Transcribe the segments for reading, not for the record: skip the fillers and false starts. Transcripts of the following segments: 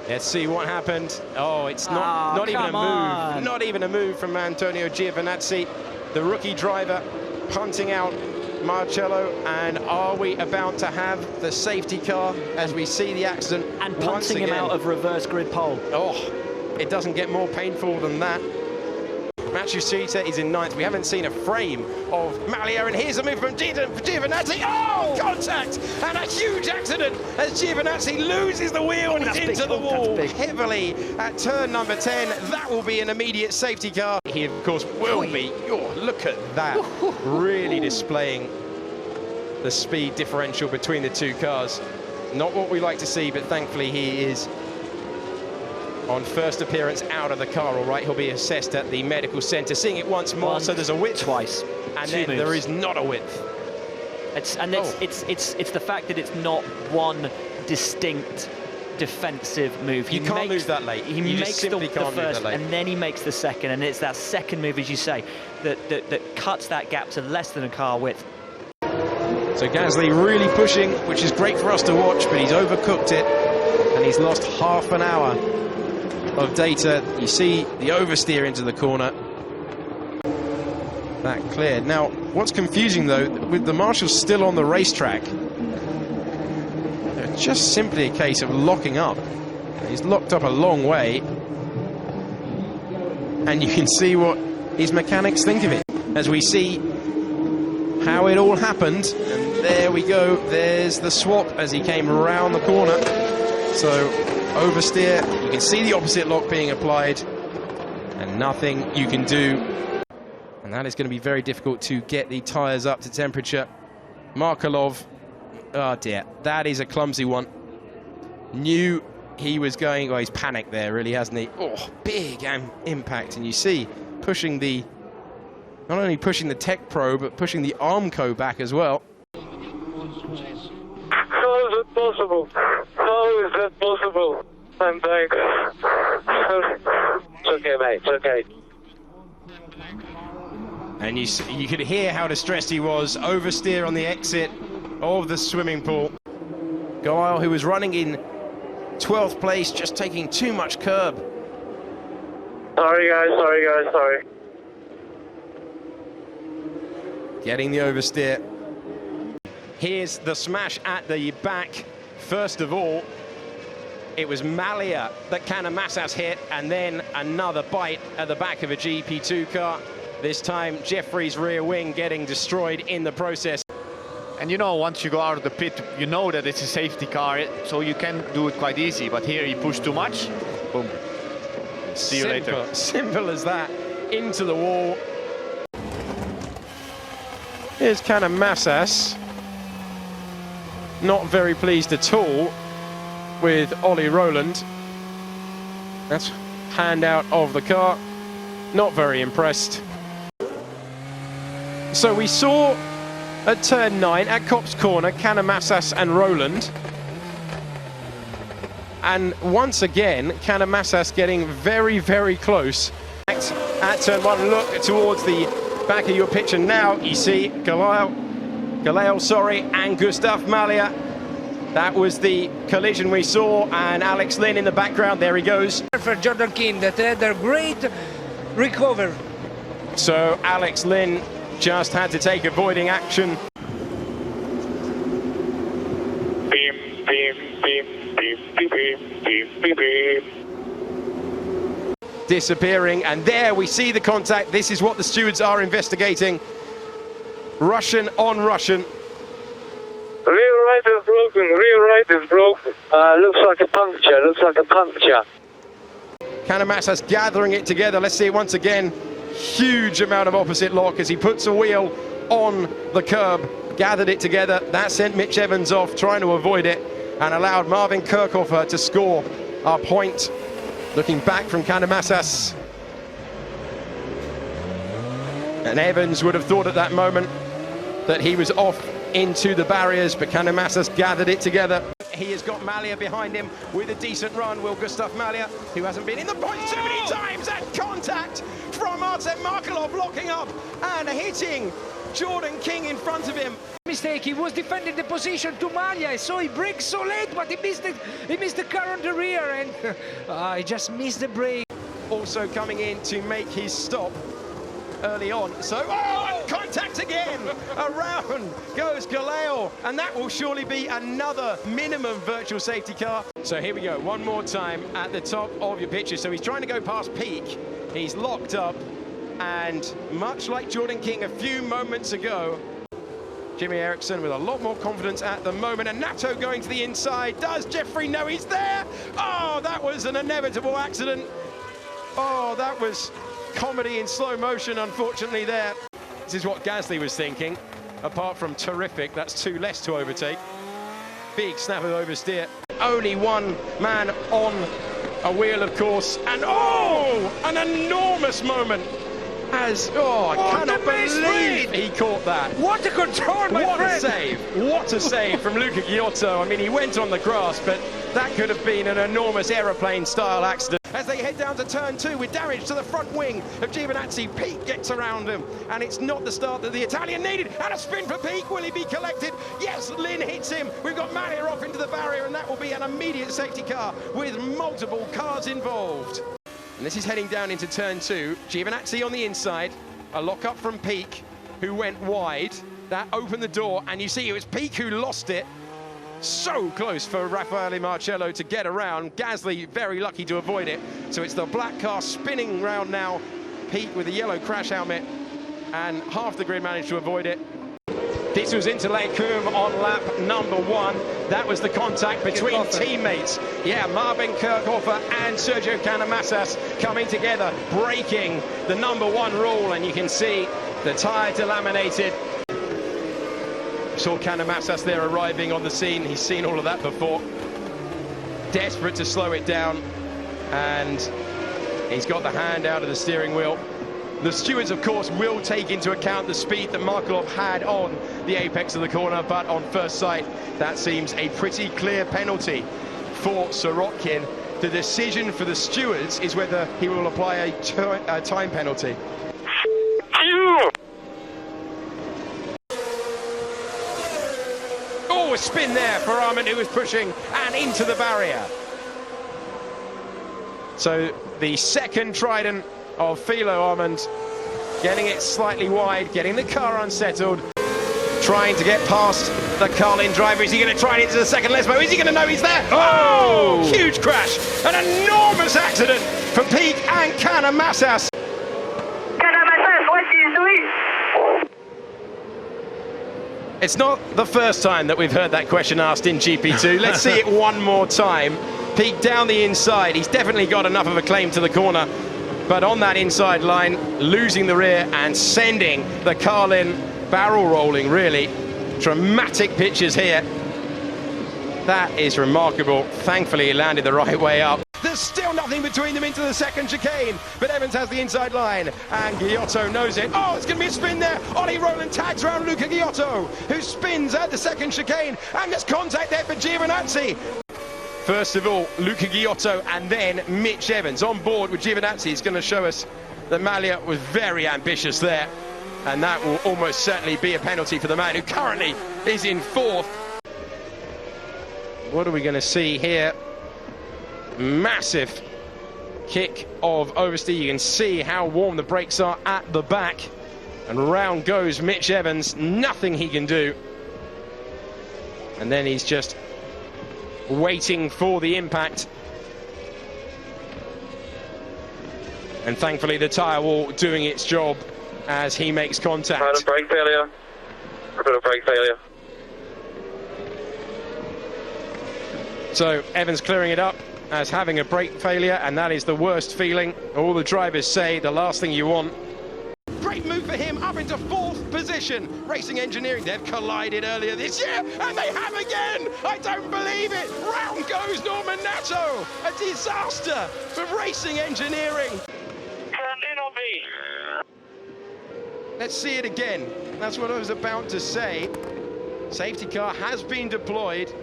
Let's see what happened. Oh, it's not even a move. Not even a move from Antonio Giovinazzi, the rookie driver, punting out Marcello. And are we about to have the safety car as we see the accident and punting him out of reverse grid pole? Oh, it doesn't get more painful than that. Matsushita is in ninth. We haven't seen a frame of Malia, and here's a move from Giovinazzi. Oh, contact! And a huge accident as Giovinazzi loses the wheel and he's into the wall heavily at turn number 10. That will be an immediate safety car. He, of course, will be. Oh, look at that. Really displaying the speed differential between the two cars. Not what we like to see, but thankfully he is on first appearance out of the car. All right, he'll be assessed at the medical centre. Seeing it once more, so there's a width. Twice. And then there is not a width. It's the fact that it's not one distinct defensive move. You can't lose that late. He makes the first, and then he makes the second, and it's that second move, as you say, that cuts that gap to less than a car width. So Gasly really pushing, which is great for us to watch, but he's overcooked it, and he's lost half an hour of data. You see the oversteer into the corner. That cleared. Now, what's confusing though, with the marshals still on the racetrack, it's just simply a case of locking up. He's locked up a long way, and you can see what his mechanics think of it as we see how it all happened. And there we go, there's the swap as he came around the corner. So oversteer, you can see the opposite lock being applied, and nothing you can do. And that is going to be very difficult to get the tyres up to temperature. Markelov, oh dear, that is a clumsy one. Knew he was going, oh, he's panicked there, really, hasn't he? Oh, big impact, and you see pushing the, not only pushing the Tech Pro, but pushing the Armco back as well. How is it possible? How is that possible? I'm dying. It's okay, mate, it's okay. And you could hear how distressed he was. Oversteer on the exit of the swimming pool. Goyle, who was running in 12th place, just taking too much curb. Sorry guys, sorry. Getting the oversteer. Here's the smash at the back. First of all, it was Malia that Canamassas hit, and then another bite at the back of a GP2 car. This time, Jeffrey's rear wing getting destroyed in the process. And you know, once you go out of the pit, you know that it's a safety car, so you can do it quite easy. But here he pushed too much. Boom. See you later. Simple as that. Into the wall. Here's Canamassas. Not very pleased at all with Ollie Rowland. That's hand out of the car. Not very impressed. So we saw at turn 9 at Copse Corner, Canamassas and Rowland. And once again, Canamassas getting very, very close. At turn 1, look towards the back of your picture now. You see Galeo, and Gustav Malia. That was the collision we saw, and Alex Lynn in the background. There he goes. For Jordan King, that had a great recovery. So Alex Lynn just had to take avoiding action. Disappearing, and there we see the contact. This is what the stewards are investigating. Russian on Russian. Rear right is broken, looks like a puncture, Canamassas gathering it together. Let's see it once again. Huge amount of opposite lock as he puts a wheel on the curb. Gathered it together. That sent Mitch Evans off, trying to avoid it, and allowed Marvin Kirchhofer to score our point. Looking back from Canamassas. And Evans would have thought at that moment that he was off into the barriers, but Canamassas gathered it together. He has got Malia behind him with a decent run. Will Gustav Malia, who hasn't been in the point too many times, and contact from Artem Markelov, locking up and hitting Jordan King in front of him. Mistake, he was defending the position to Maglia, so he braked so late, but he missed the car on the rear, and he just missed the brake. Also coming in to make his stop early on. So, and contact again! Around goes Galeo, and that will surely be another minimum virtual safety car. So here we go, one more time at the top of your picture. So he's trying to go past Peak. He's locked up, and much like Jordan King a few moments ago, Jimmy Eriksson with a lot more confidence at the moment, and Nato going to the inside. Does Jeffrey know he's there? Oh, that was an inevitable accident. Oh, that was comedy in slow motion, unfortunately, there. This is what Gasly was thinking. Apart from terrific, that's two less to overtake. Big snap of oversteer. Only one man on a wheel, of course, and an enormous moment. I cannot believe he caught that. What a control, my friend! What a save! What a save from Luca Giotto. I mean, he went on the grass, but that could have been an enormous aeroplane-style accident. As they head down to turn 2 with damage to the front wing of Giovinazzi, Peak gets around him, and it's not the start that the Italian needed. And a spin for Peak. Will he be collected? Yes, Lynn hits him. We've got Malia off into the barrier, and that will be an immediate safety car with multiple cars involved. And this is heading down into turn 2. Giovinazzi on the inside, a lock-up from Peak, who went wide. That opened the door, and you see it was Peak who lost it. So close for Raffaele Marcello to get around. Gasly very lucky to avoid it. So it's the black car spinning round now. Peak with a yellow crash helmet, and half the grid managed to avoid it. This was into Lake Coombe on lap number 1. That was the contact between teammates. Yeah, Marvin Kirchhofer and Sergio Canamassas coming together, breaking the number 1 rule, and you can see the tyre delaminated. Saw Canamassas there arriving on the scene. He's seen all of that before. Desperate to slow it down, and he's got the hand out of the steering wheel. The stewards, of course, will take into account the speed that Markelov had on the apex of the corner, but on first sight, that seems a pretty clear penalty for Sirotkin. The decision for the stewards is whether he will apply a time penalty. Oh, a spin there for Armand, who was pushing and into the barrier. So the second trident of Philo Armand, getting it slightly wide, getting the car unsettled, trying to get past the Carlin driver. Is he going to try it into the second Lesmo? Is he going to know he's there? Oh! Huge crash, an enormous accident for Peak and Canamassas. Canamassas, what is doing? It's not the first time that we've heard that question asked in GP2. Let's see it one more time. Peak down the inside. He's definitely got enough of a claim to the corner, but on that inside line, losing the rear and sending the Carlin barrel rolling, really. Dramatic pictures here. That is remarkable. Thankfully, he landed the right way up. There's still nothing between them into the second chicane, but Evans has the inside line, and Giotto knows it. Oh, it's going to be a spin there. Ollie Rowland tags around Luca Giotto, who spins at the second chicane, and there's contact there for Giovinazzi. First of all, Luca Giotto and then Mitch Evans on board with Giovinazzi. It's going to show us that Malia was very ambitious there, and that will almost certainly be a penalty for the man who currently is in 4th. What are we going to see here? Massive kick of oversteer. You can see how warm the brakes are at the back, and round goes Mitch Evans. Nothing he can do, and then he's just waiting for the impact, and thankfully the tyre wall doing its job as he makes contact. Got a brake failure. Got a brake failure. So Evans clearing it up as having a brake failure, and that is the worst feeling. All the drivers say the last thing you want. Great move for him, up into 4th position. Racing Engineering, they've collided earlier this year, and they have again. I don't believe it. Round goes Norman Nato. A disaster for Racing Engineering. Let's see it again. That's what I was about to say. Safety car has been deployed.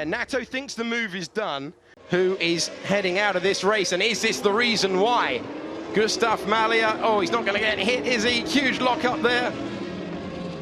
Nato thinks the move is done. Who is heading out of this race, and is this the reason why? Gustav Malia, oh, he's not going to get hit, is he? Huge lock up there.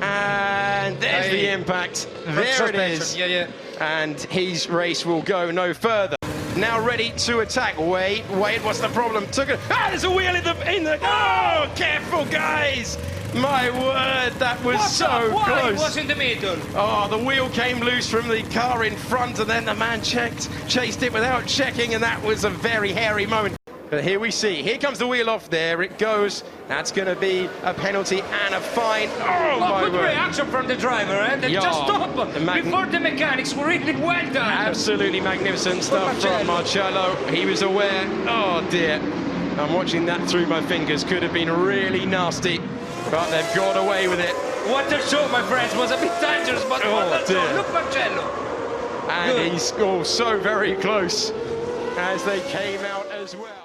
And there's the impact. There it is. Yeah. And his race will go no further. Now ready to attack. Wait, what's the problem? Took it. Ah, there's a wheel in the. Oh, careful, guys! My word, that was so close. It was in the middle. Oh, the wheel came loose from the car in front, and then the man chased it without checking, and that was a very hairy moment. But here we see, here comes the wheel off, there it goes. That's going to be a penalty and a fine. Oh, my good word. reaction from the driver, eh? They just stopped before the mechanics were really well done. Absolutely magnificent stuff from Marcello. He was aware. Oh, dear. I'm watching that through my fingers. Could have been really nasty, but they've got away with it. What a show, my friends. Was a bit dangerous, but what a show. Look, Marcello. And he's so very close as they came out as well.